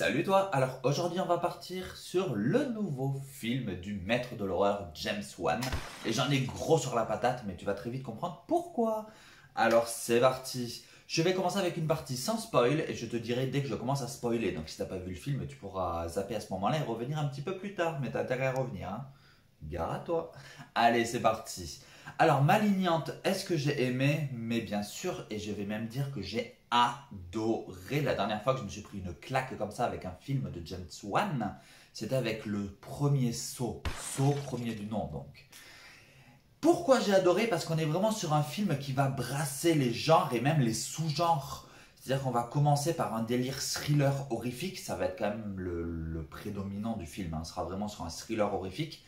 Salut toi. Alors aujourd'hui on va partir sur le nouveau film du maître de l'horreur James Wan. Et j'en ai gros sur la patate, mais tu vas très vite comprendre pourquoi. Alors c'est parti. Je vais commencer avec une partie sans spoil et je te dirai dès que je commence à spoiler. Donc si t'as pas vu le film, tu pourras zapper à ce moment-là et revenir un petit peu plus tard. Mais t'as intérêt à revenir, hein. Gare à toi. Allez, c'est parti. Alors, Malignante, est-ce que j'ai aimé? Mais bien sûr, et je vais même dire que j'ai adoré. La dernière fois que je me suis pris une claque comme ça avec un film de James Wan, c'était avec le premier Saw. Saw, premier du nom donc. Pourquoi j'ai adoré? Parce qu'on est vraiment sur un film qui va brasser les genres et même les sous-genres. C'est-à-dire qu'on va commencer par un délire thriller horrifique, ça va être quand même le prédominant du film, hein. On sera vraiment sur un thriller horrifique,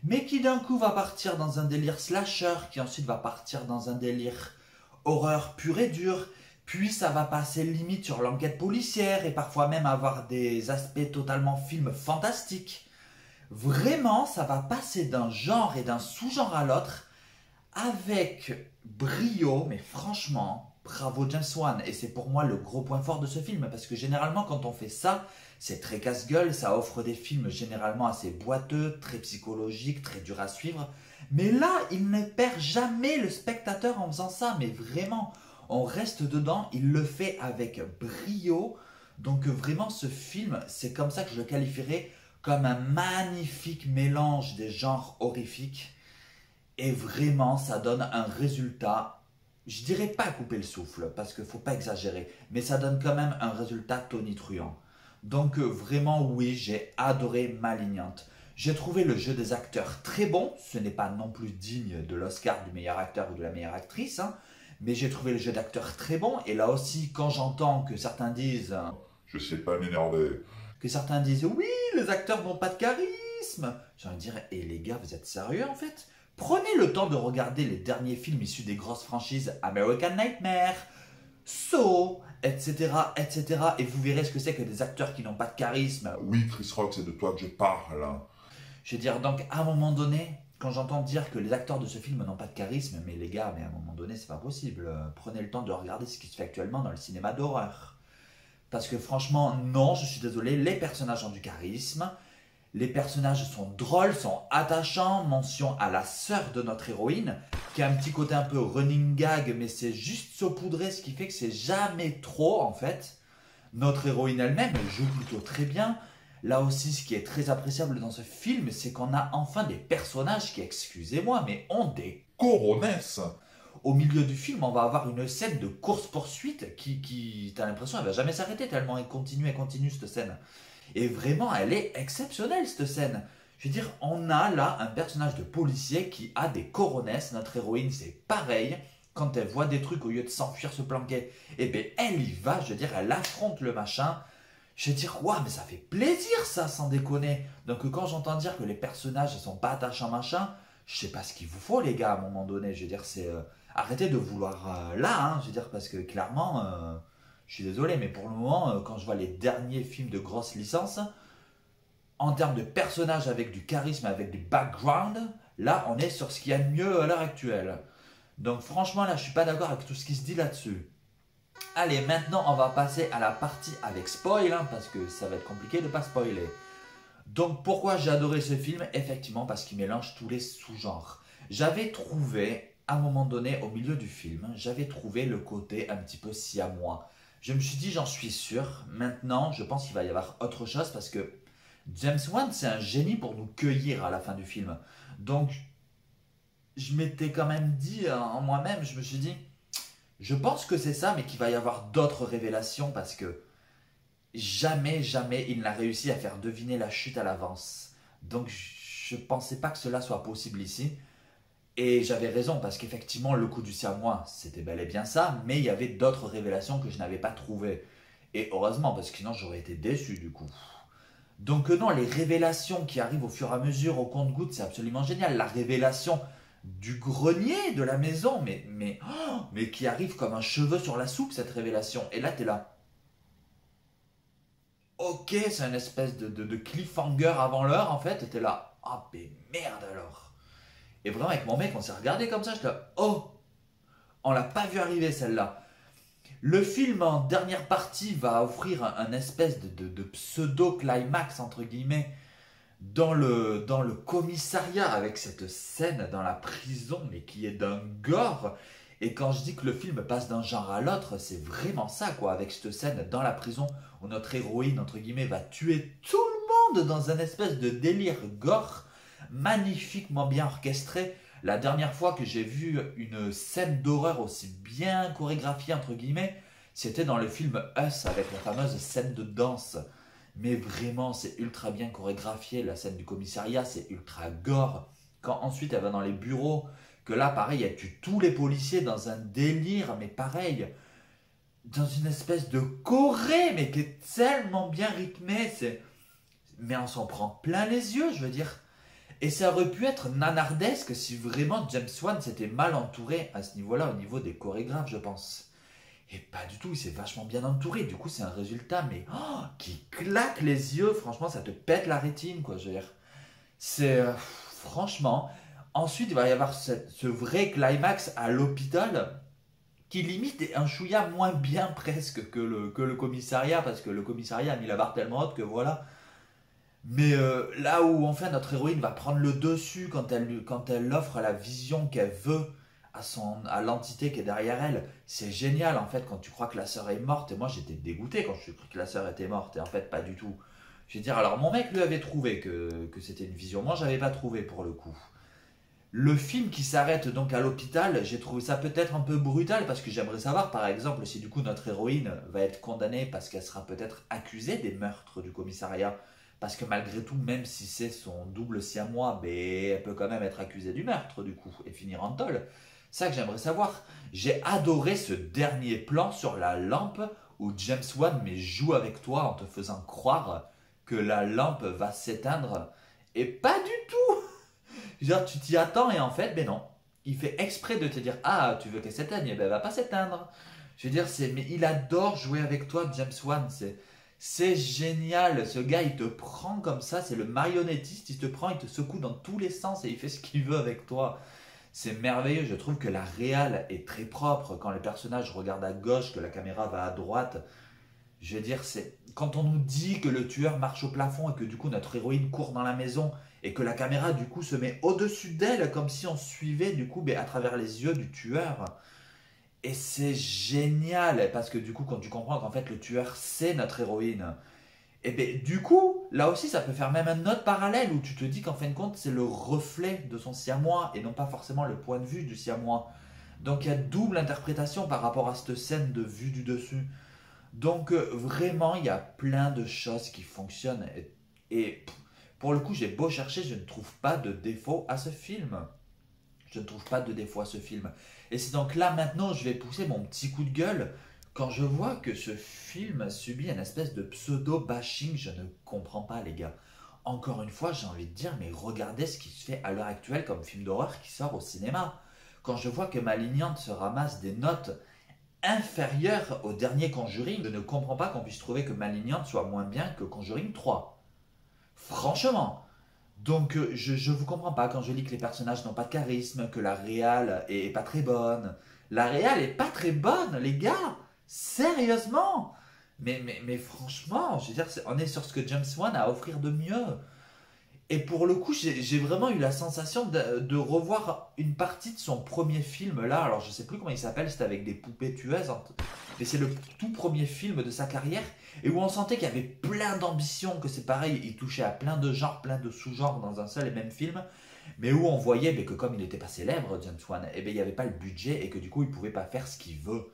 mais qui d'un coup va partir dans un délire slasher, qui ensuite va partir dans un délire horreur pure et dure, puis ça va passer limite sur l'enquête policière et parfois même avoir des aspects totalement film fantastique. Vraiment, ça va passer d'un genre et d'un sous-genre à l'autre avec brio, mais franchement, bravo James Wan. Et c'est pour moi le gros point fort de ce film, parce que généralement quand on fait ça, c'est très casse-gueule, ça offre des films généralement assez boiteux, très psychologiques, très durs à suivre. Mais là, il ne perd jamais le spectateur en faisant ça, mais vraiment, on reste dedans, il le fait avec brio. Donc vraiment, ce film, c'est comme ça que je le qualifierais, comme un magnifique mélange des genres horrifiques. Et vraiment, ça donne un résultat, je dirais pas couper le souffle, parce qu'il ne faut pas exagérer, mais ça donne quand même un résultat tonitruant. Donc vraiment, oui, j'ai adoré Malignante. J'ai trouvé le jeu des acteurs très bon, ce n'est pas non plus digne de l'Oscar du meilleur acteur ou de la meilleure actrice, hein, mais j'ai trouvé le jeu d'acteur très bon, et là aussi, quand j'entends que certains disent... Je sais pas m'énerver. Que certains disent, oui, les acteurs n'ont pas de charisme. J'ai envie de dire, et les gars, vous êtes sérieux en fait? Prenez le temps de regarder les derniers films issus des grosses franchises American Nightmare, Saw, etc., etc. Et vous verrez ce que c'est que des acteurs qui n'ont pas de charisme. Oui, Chris Rock, c'est de toi que je parle. Je veux dire, donc à un moment donné, quand j'entends dire que les acteurs de ce film n'ont pas de charisme, mais les gars, mais à un moment donné, c'est pas possible. Prenez le temps de regarder ce qui se fait actuellement dans le cinéma d'horreur. Parce que franchement, non, je suis désolé, les personnages ont du charisme. Les personnages sont drôles, sont attachants. Mention à la sœur de notre héroïne, qui a un petit côté un peu running gag, mais c'est juste saupoudré, ce qui fait que c'est jamais trop en fait. Notre héroïne elle-même, elle joue plutôt très bien. Là aussi, ce qui est très appréciable dans ce film, c'est qu'on a enfin des personnages qui, excusez-moi, mais ont des Coronesse. au milieu du film, on va avoir une scène de course-poursuite qui t'as l'impression, elle va jamais s'arrêter tellement elle continue cette scène. Et vraiment, elle est exceptionnelle cette scène. Je veux dire, on a là un personnage de policier qui a des coronesses. Notre héroïne, c'est pareil. Quand elle voit des trucs, au lieu de s'enfuir, se planquer, eh bien, elle y va. Je veux dire, elle affronte le machin. Je veux dire, waouh, mais ça fait plaisir ça, sans déconner. Donc quand j'entends dire que les personnages ne sont pas attachants, machin, je sais pas ce qu'il vous faut, les gars, à un moment donné. Je veux dire, c'est... arrêtez de vouloir là, hein. Je veux dire, parce que clairement... je suis désolé, mais pour le moment, quand je vois les derniers films de grosse licence, en termes de personnages avec du charisme, avec du background, là, on est sur ce qu'il y a de mieux à l'heure actuelle. Donc franchement, là, je suis pas d'accord avec tout ce qui se dit là-dessus. Allez, maintenant, on va passer à la partie avec spoil, hein, parce que ça va être compliqué de ne pas spoiler. Donc pourquoi j'ai adoré ce film? Effectivement, parce qu'il mélange tous les sous-genres. J'avais trouvé, à un moment donné, au milieu du film, j'avais trouvé le côté un petit peu siamois. Je me suis dit, j'en suis sûr. Maintenant, je pense qu'il va y avoir autre chose parce que James Wan, c'est un génie pour nous cueillir à la fin du film. Donc, je m'étais quand même dit en moi-même, je me suis dit, je pense que c'est ça, mais qu'il va y avoir d'autres révélations parce que jamais, jamais il n'a réussi à faire deviner la chute à l'avance. Donc, je ne pensais pas que cela soit possible ici. Et j'avais raison, parce qu'effectivement, le coup du siamois, c'était bel et bien ça, mais il y avait d'autres révélations que je n'avais pas trouvées. Et heureusement, parce que sinon j'aurais été déçu du coup. Donc non, les révélations qui arrivent au fur et à mesure au compte-gouttes, c'est absolument génial. La révélation du grenier de la maison, mais qui arrive comme un cheveu sur la soupe, cette révélation. Et là, t'es là. Ok, c'est une espèce de cliffhanger avant l'heure, en fait. Et t'es là. Ah, mais merde alors. Et vraiment, avec mon mec, on s'est regardé comme ça. J'étais là. Oh, on l'a pas vu arriver celle-là. Le film en dernière partie va offrir un espèce de pseudo-climax, entre guillemets, dans le commissariat, avec cette scène dans la prison, mais qui est d'un gore. Et quand je dis que le film passe d'un genre à l'autre, c'est vraiment ça, quoi, avec cette scène dans la prison où notre héroïne, entre guillemets, va tuer tout le monde dans un espèce de délire gore, magnifiquement bien orchestré. La dernière fois que j'ai vu une scène d'horreur aussi bien chorégraphiée, entre guillemets, c'était dans le film Us, avec la fameuse scène de danse. Mais vraiment, c'est ultra bien chorégraphié. La scène du commissariat, c'est ultra gore. Quand ensuite elle va dans les bureaux, que là, pareil, elle tue tous les policiers dans un délire, mais pareil, dans une espèce de choré, mais qui est tellement bien rythmé. Mais on s'en prend plein les yeux, je veux dire. Et ça aurait pu être nanardesque si vraiment James Wan s'était mal entouré à ce niveau-là, au niveau des chorégraphes, je pense. Et pas du tout, il s'est vachement bien entouré. Du coup, c'est un résultat, mais qui claque les yeux. Franchement, ça te pète la rétine, quoi. Je veux dire, c'est franchement. Ensuite, il va y avoir ce vrai climax à l'hôpital qui limite est un chouïa moins bien presque que le commissariat, parce que le commissariat a mis la barre tellement haute que voilà. Mais là où enfin notre héroïne va prendre le dessus quand elle offre la vision qu'elle veut à l'entité qui est derrière elle, c'est génial en fait quand tu crois que la sœur est morte. Et moi j'étais dégoûté quand je cru que la sœur était morte, et en fait pas du tout. Je veux dire, alors mon mec lui avait trouvé que c'était une vision, moi j'avais pas trouvé pour le coup. Le film qui s'arrête donc à l'hôpital, j'ai trouvé ça peut-être un peu brutal, parce que j'aimerais savoir par exemple si du coup notre héroïne va être condamnée parce qu'elle sera peut-être accusée des meurtres du commissariat. Parce que malgré tout, même si c'est son double siamois, ben, elle peut quand même être accusée du meurtre du coup et finir en tôle. C'est ça que j'aimerais savoir. J'ai adoré ce dernier plan sur la lampe où James Wan mais joue avec toi en te faisant croire que la lampe va s'éteindre. Et pas du tout. Genre, tu t'y attends et en fait, ben non. Il fait exprès de te dire: ah, tu veux qu'elle s'éteigne, eh ben elle va pas s'éteindre. Je veux dire, mais il adore jouer avec toi, James Wan. C'est génial. Ce gars, il te prend comme ça. C'est le marionnettiste. Il te prend, il te secoue dans tous les sens et il fait ce qu'il veut avec toi. C'est merveilleux. Je trouve que la réal est très propre. Quand les personnages regardent à gauche, que la caméra va à droite. Je veux dire, c'est quand on nous dit que le tueur marche au plafond et que du coup notre héroïne court dans la maison et que la caméra du coup se met au-dessus d'elle comme si on suivait du coup à travers les yeux du tueur. Et c'est génial parce que du coup quand tu comprends qu'en fait le tueur c'est notre héroïne, et bien du coup là aussi ça peut faire même un autre parallèle où tu te dis qu'en fin de compte c'est le reflet de son siamois et non pas forcément le point de vue du siamois. Donc il y a double interprétation par rapport à cette scène de vue du dessus. Donc vraiment, il y a plein de choses qui fonctionnent. Et pour le coup, j'ai beau chercher, je ne trouve pas de défaut à ce film. Je ne trouve pas de défaut à ce film. Et c'est donc là maintenant, je vais pousser mon petit coup de gueule. Quand je vois que ce film subit une espèce de pseudo-bashing, je ne comprends pas les gars. Encore une fois, j'ai envie de dire, mais regardez ce qui se fait à l'heure actuelle comme film d'horreur qui sort au cinéma. Quand je vois que Malignante se ramasse des notes inférieur au dernier Conjuring, je ne comprends pas qu'on puisse trouver que Malignante soit moins bien que Conjuring 3. Franchement. Donc je vous comprends pas quand je lis que les personnages n'ont pas de charisme, que la réal est pas très bonne. La réal est pas très bonne, les gars. Sérieusement. Mais franchement, je veux dire, on est sur ce que James Wan a à offrir de mieux. Et pour le coup, j'ai vraiment eu la sensation de revoir une partie de son premier film là. Alors je sais plus comment il s'appelle, c'était avec des poupées tueuses. Mais c'est le tout premier film de sa carrière. Et où on sentait qu'il y avait plein d'ambition, que c'est pareil, il touchait à plein de genres, plein de sous-genres dans un seul et même film. Mais où on voyait que comme il n'était pas célèbre, James Wan, il n'y avait pas le budget et que du coup il ne pouvait pas faire ce qu'il veut.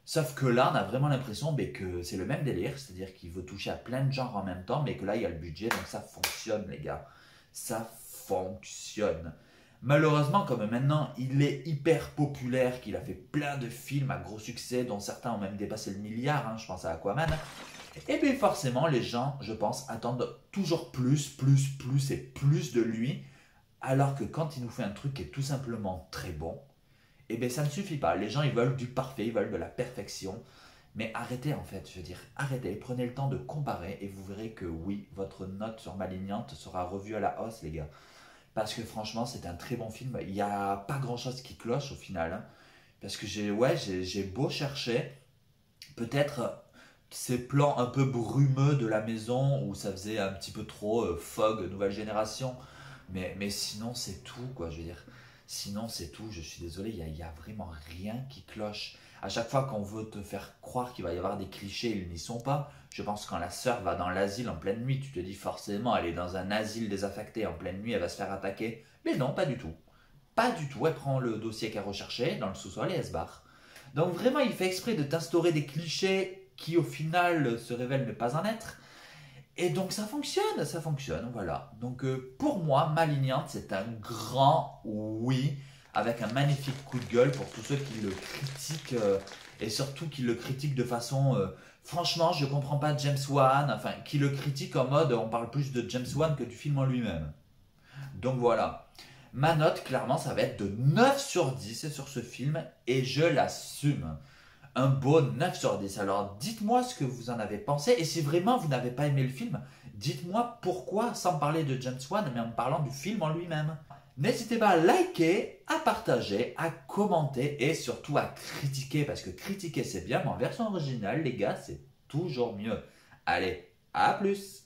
Sauf que là, on a vraiment l'impression que c'est le même délire, c'est-à-dire qu'il veut toucher à plein de genres en même temps, mais que là, il y a le budget, donc ça fonctionne, les gars. Ça fonctionne. Malheureusement, comme maintenant, il est hyper populaire, qu'il a fait plein de films à gros succès, dont certains ont même dépassé le milliard, je pense à Aquaman, et bien forcément, les gens, je pense, attendent toujours plus et plus de lui, alors que quand il nous fait un truc qui est tout simplement très bon, et bien ça ne suffit pas. Les gens ils veulent du parfait, ils veulent de la perfection. Mais arrêtez en fait, je veux dire, arrêtez, prenez le temps de comparer et vous verrez que oui, votre note sur Malignante sera revue à la hausse les gars. Parce que franchement c'est un très bon film, il n'y a pas grand chose qui cloche au final. Parce que j'ai beau chercher, peut-être ces plans un peu brumeux de la maison où ça faisait un petit peu trop fog, nouvelle génération. Mais sinon, c'est tout, quoi. Je veux dire, sinon, c'est tout. Je suis désolé, il y a vraiment rien qui cloche. À chaque fois qu'on veut te faire croire qu'il va y avoir des clichés, ils n'y sont pas. Je pense que quand la sœur va dans l'asile en pleine nuit, tu te dis forcément, elle est dans un asile désaffecté en pleine nuit, elle va se faire attaquer. Mais non, pas du tout. Pas du tout. Elle prend le dossier qu'elle recherchait dans le sous-sol et elle se barre. Donc vraiment, il fait exprès de t'instaurer des clichés qui au final se révèlent ne pas en être. Et donc ça fonctionne, voilà. Donc pour moi, Malignante, c'est un grand oui, avec un magnifique coup de gueule pour tous ceux qui le critiquent, et surtout qui le critiquent de façon... franchement, je comprends pas James Wan, enfin, qui le critique en mode on parle plus de James Wan que du film en lui-même. Donc voilà. Ma note, clairement, ça va être de 9 sur 10 sur ce film, et je l'assume. Un beau 9 sur 10. Alors dites-moi ce que vous en avez pensé. Et si vraiment vous n'avez pas aimé le film, dites-moi pourquoi, sans parler de James Wan, mais en parlant du film en lui-même. N'hésitez pas à liker, à partager, à commenter et surtout à critiquer. Parce que critiquer c'est bien, mais en version originale, les gars, c'est toujours mieux. Allez, à plus!